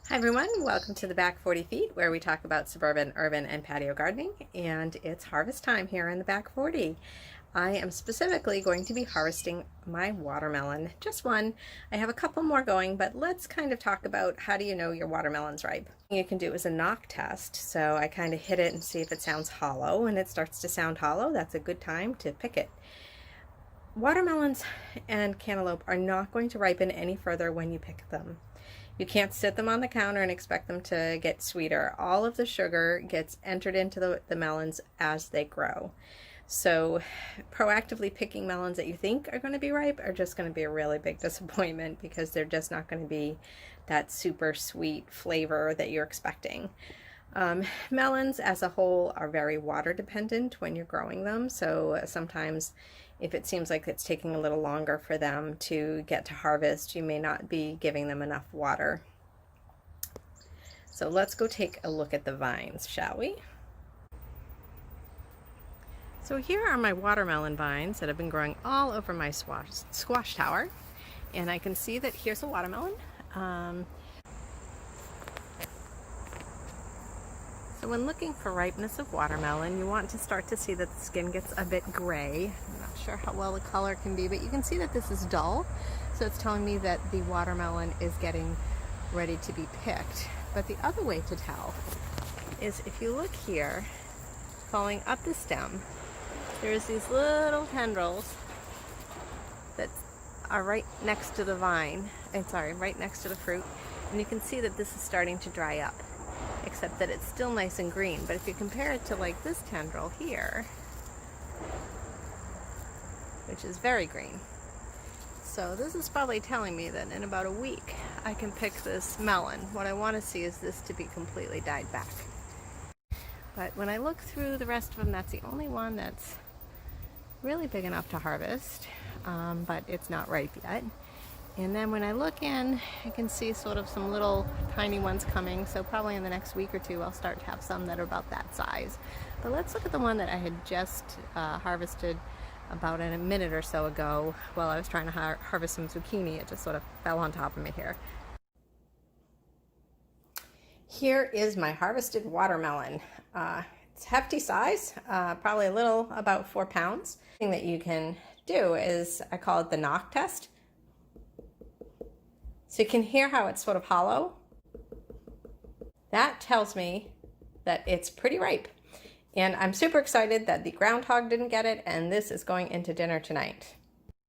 Hi everyone, welcome to the Back 40 Feet where we talk about suburban, urban, and patio gardening, and it's harvest time here in the Back 40. I am specifically going to be harvesting my watermelon, just one. I have a couple more going, but let's kind of talk about how do you know your watermelon's ripe. What you can do is a knock test, so I kind of hit it and see if it sounds hollow, and it starts to sound hollow. That's a good time to pick it. Watermelons and cantaloupe are not going to ripen any further when you pick them. You can't sit them on the counter and expect them to get sweeter. All of the sugar gets entered into the melons as they grow. So proactively picking melons that you think are going to be ripe are just going to be a really big disappointment because they're just not going to be that super sweet flavor that you're expecting. Melons as a whole are very water dependent when you're growing them, so sometimes if it seems like it's taking a little longer for them to get to harvest, you may not be giving them enough water. So let's go take a look at the vines, shall we? So here are my watermelon vines that have been growing all over my squash tower, and I can see that here's a watermelon. So when looking for ripeness of watermelon, you want to start to see that the skin gets a bit gray. I'm not sure how well the color can be, but you can see that this is dull. So it's telling me that the watermelon is getting ready to be picked. But the other way to tell is if you look here, falling up the stem, there's these little tendrils that are right next to the vine, right next to the fruit. And you can see that this is starting to dry up, except that it's still nice and green. But if you compare it to like this tendril here, which is very green. So this is probably telling me that in about a week I can pick this melon. What I want to see is this to be completely dyed back. But when I look through the rest of them, that's the only one that's really big enough to harvest, but it's not ripe yet. And then when I look in, I can see sort of some little tiny ones coming, so probably in the next week or two I'll start to have some that are about that size. But let's look at the one that I had just harvested about in a minute or so ago while I was trying to harvest some zucchini. It just sort of fell on top of me here. Here is my harvested watermelon. It's hefty size, probably a little about 4 pounds. The thing that you can do is, I call it the knock test. So you can hear how it's sort of hollow. That tells me that it's pretty ripe. And I'm super excited that the groundhog didn't get it, and this is going into dinner tonight.